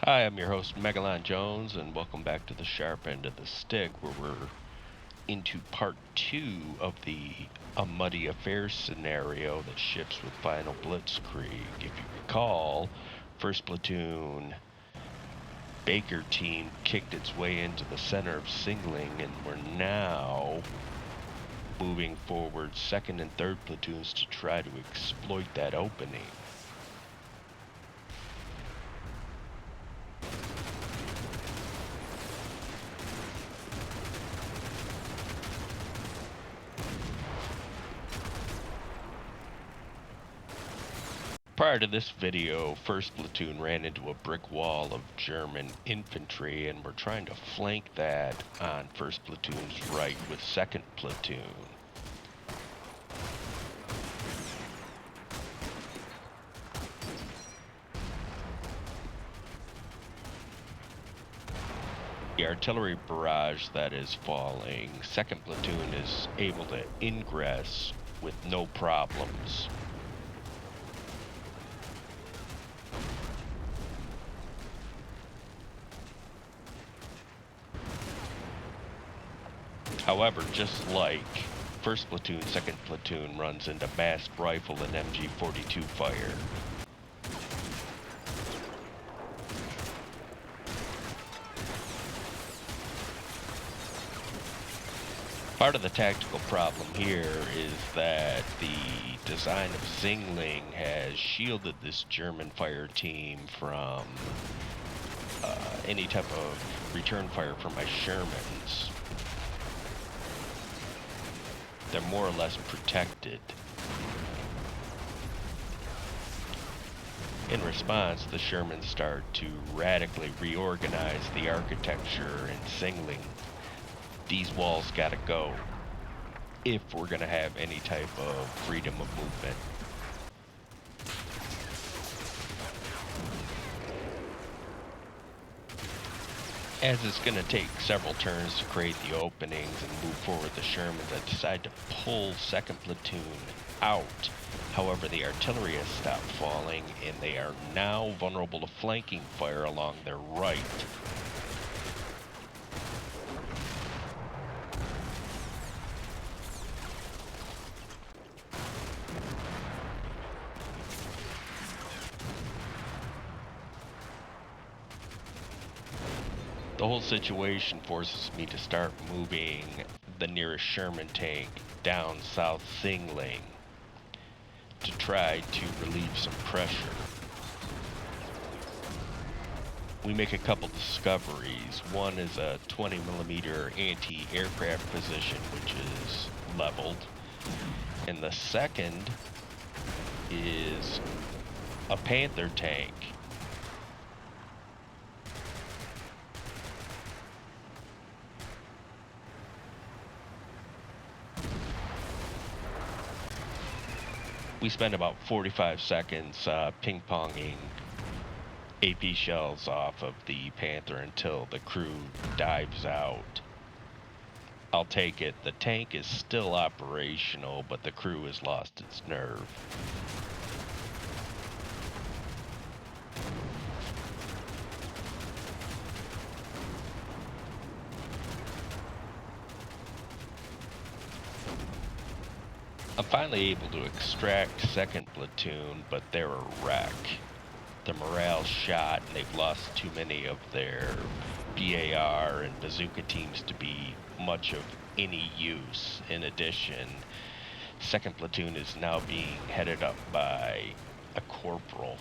Hi, I'm your host, Megalon Jones, and welcome back to the Sharp End of the Stick, where we're into part 2 of the A Muddy Affair scenario that ships with Final Blitzkrieg. If you recall, 1st Platoon Baker team kicked its way into the center of Singling, and we're now moving forward 2nd and 3rd platoons to try to exploit that opening. Prior to this video, 1st Platoon ran into a brick wall of German infantry, and we're trying to flank that on 1st Platoon's right with 2nd Platoon. The artillery barrage that is falling, 2nd Platoon is able to ingress with no problems. However, just like 1st Platoon, 2nd Platoon runs into massed rifle and MG-42 fire. Part of the tactical problem here is that the design of Singling has shielded this German fire team from any type of return fire from my Shermans. They're more or less protected. In response, the Shermans start to radically reorganize the architecture in Singling. These walls gotta go if we're gonna have any type of freedom of movement. As it's gonna take several turns to create the openings and move forward the Shermans, I decide to pull 2nd Platoon out. However, the artillery has stopped falling, and they are now vulnerable to flanking fire along their right. The whole situation forces me to start moving the nearest Sherman tank down South Singling to try to relieve some pressure. We make a couple discoveries. One is a 20mm anti-aircraft position, which is leveled. And the second is a Panther tank. We spend about 45 seconds ping-ponging AP shells off of the Panther until the crew dives out. I'll take it. The tank is still operational, but the crew has lost its nerve. I'm finally able to extract 2nd Platoon, but they're a wreck. Their morale's shot, and they've lost too many of their BAR and bazooka teams to be much of any use. In addition, 2nd Platoon is now being headed up by a corporal.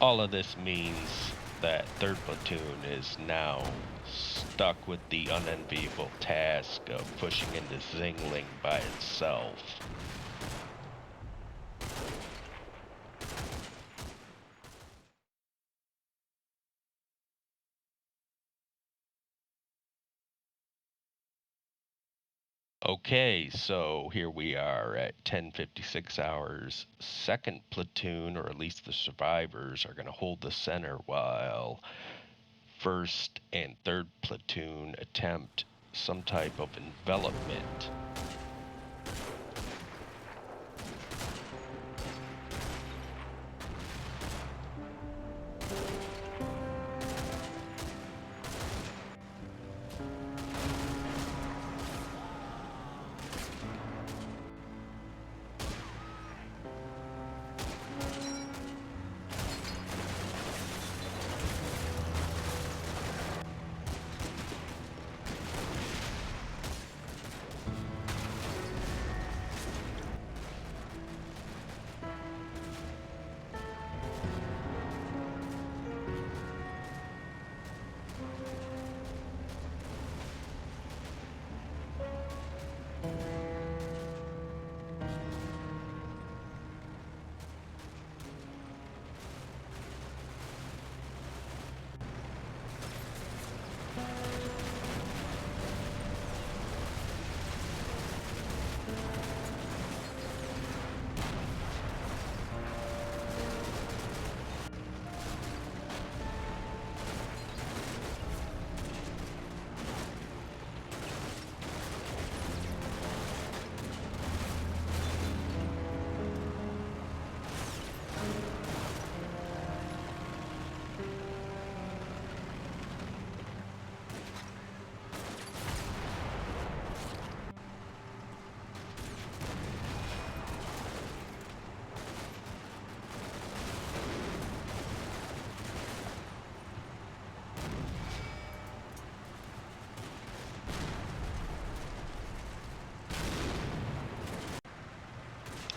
All of this means that 3rd Platoon is now stuck with the unenviable task of pushing into Singling by itself. Okay, so here we are at 10:56 hours. 2nd Platoon, or at least the survivors, are going to hold the center while 1st and 3rd Platoon attempt some type of envelopment.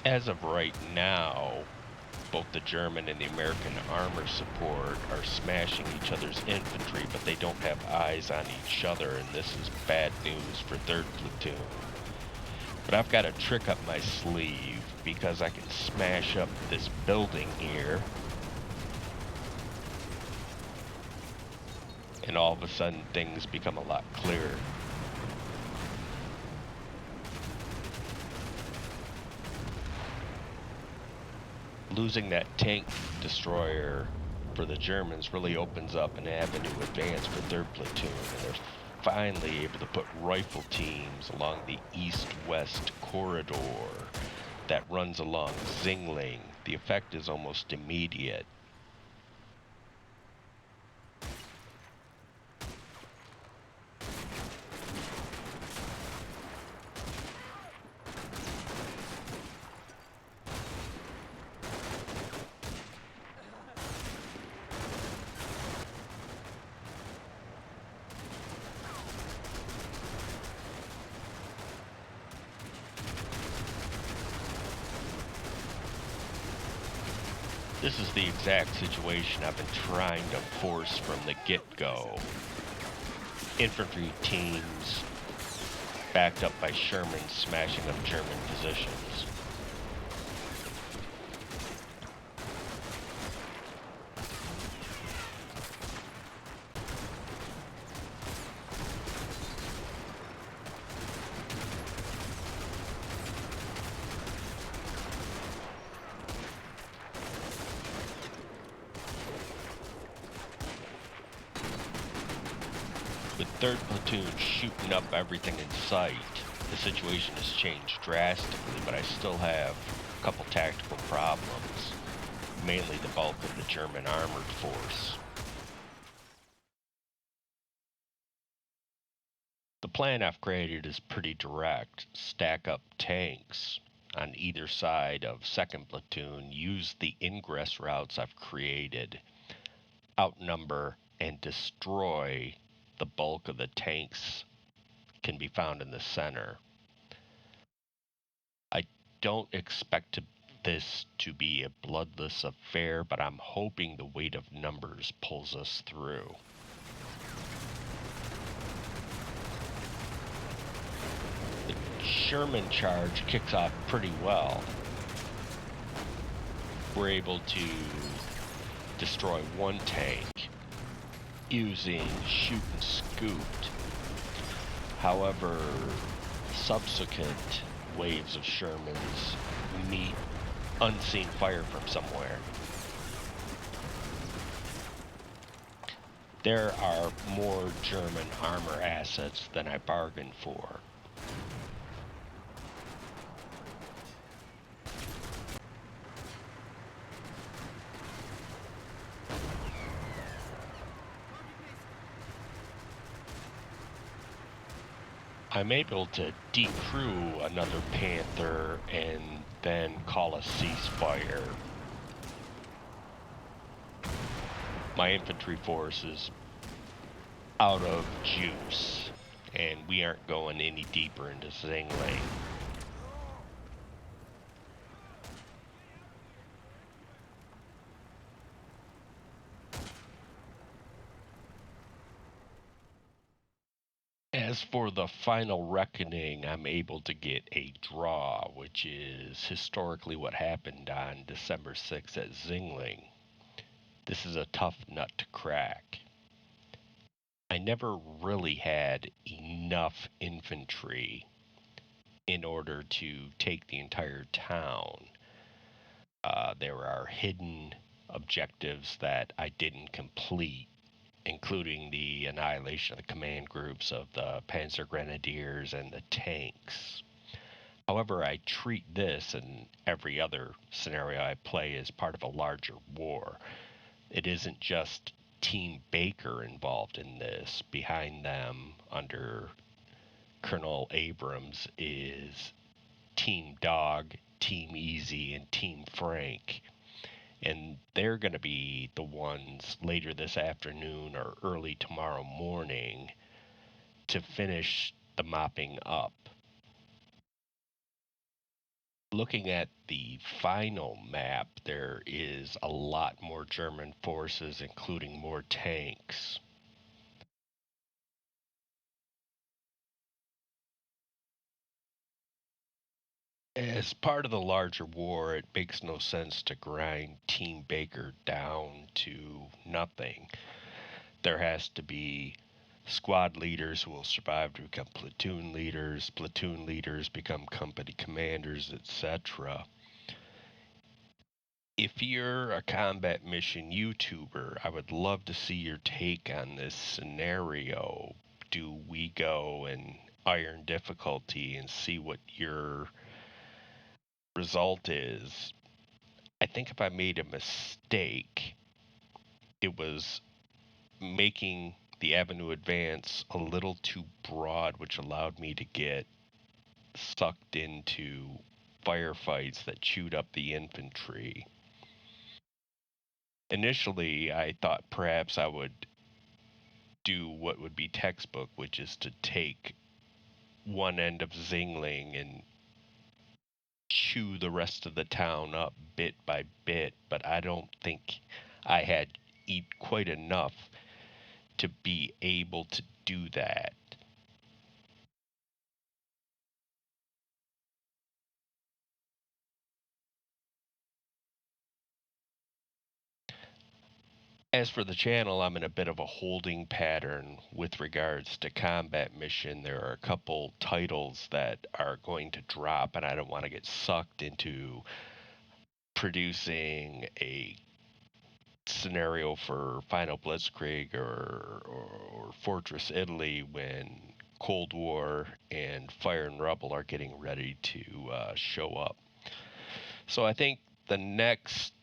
As of right now, both the German and the American armor support are smashing each other's infantry, but they don't have eyes on each other, and this is bad news for 3rd Platoon. But I've got a trick up my sleeve, because I can smash up this building here, and all of a sudden things become a lot clearer. Losing that tank destroyer for the Germans really opens up an avenue advance for 3rd Platoon, and they're finally able to put rifle teams along the east-west corridor that runs along Zingling. The effect is almost immediate. This is the exact situation I've been trying to force from the get-go. Infantry teams backed up by Sherman smashing up German positions. With 3rd Platoon shooting up everything in sight, the situation has changed drastically, but I still have a couple tactical problems, mainly the bulk of the German armored force. The plan I've created is pretty direct. Stack up tanks on either side of 2nd Platoon, use the ingress routes I've created, outnumber and destroy the bulk of the tanks can be found in the center. I don't expect this to be a bloodless affair, but I'm hoping the weight of numbers pulls us through. The Sherman charge kicks off pretty well. We're able to destroy one tank using shoot and scooped. However, subsequent waves of Shermans meet unseen fire from somewhere. There are more German armor assets than I bargained for. I'm able to decrew another Panther and then call a ceasefire. My infantry force is out of juice, and we aren't going any deeper into Zingling. As for the final reckoning, I'm able to get a draw, which is historically what happened on December 6th at Zingling. This is a tough nut to crack. I never really had enough infantry in order to take the entire town. There are hidden objectives that I didn't complete, including the annihilation of the command groups of the Panzer Grenadiers and the tanks. However, I treat this and every other scenario I play as part of a larger war. It isn't just Team Baker involved in this. Behind them, under Colonel Abrams, is Team Dog, Team Easy, and Team Frank. And they're going to be the ones later this afternoon or early tomorrow morning to finish the mopping up. Looking at the final map, there is a lot more German forces, including more tanks. As part of the larger war, it makes no sense to grind Team Baker down to nothing. There has to be squad leaders who will survive to become platoon leaders become company commanders, etc. If you're a combat mission YouTuber, I would love to see your take on this scenario. Do we go and iron difficulty and see what your result is? I think if I made a mistake, it was making the avenue advance a little too broad, which allowed me to get sucked into firefights that chewed up the infantry. Initially, I thought perhaps I would do what would be textbook, which is to take one end of Zingling and chew the rest of the town up bit by bit, but I don't think I had quite enough to be able to do that. As for the channel, I'm in a bit of a holding pattern with regards to combat mission. There are a couple titles that are going to drop, and I don't want to get sucked into producing a scenario for Final Blitzkrieg or Fortress Italy when Cold War and Fire and Rubble are getting ready to show up. So I think the next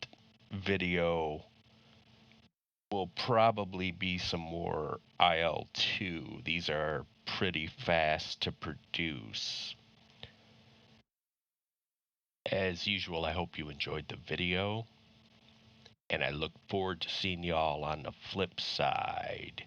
video will probably be some more IL-2. These are pretty fast to produce. As usual, I hope you enjoyed the video, and I look forward to seeing y'all on the flip side.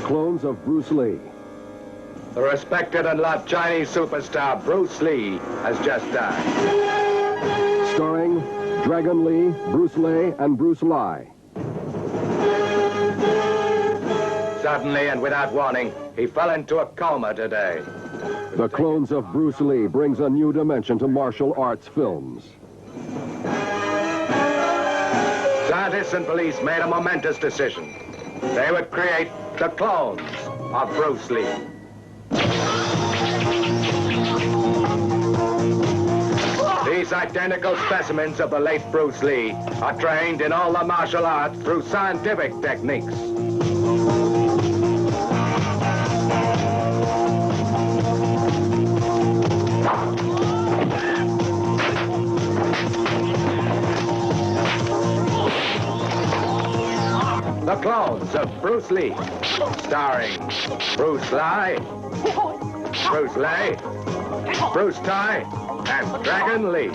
Clones of Bruce Lee. The respected and loved Chinese superstar Bruce Lee has just died. Starring Dragon Lee, Bruce Lee, and Bruce Lai. Suddenly and without warning, he fell into a coma today. The Clones of Bruce Lee brings a new dimension to martial arts films. Scientists and police made a momentous decision. They would create the clones of Bruce Lee. These identical specimens of the late Bruce Lee are trained in all the martial arts through scientific techniques. The Clones of Bruce Lee, starring Bruce Lee, Bruce Lee, Bruce Tai, and Dragon Lee.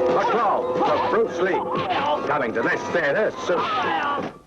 The Clones of Bruce Lee, coming to this theater soon.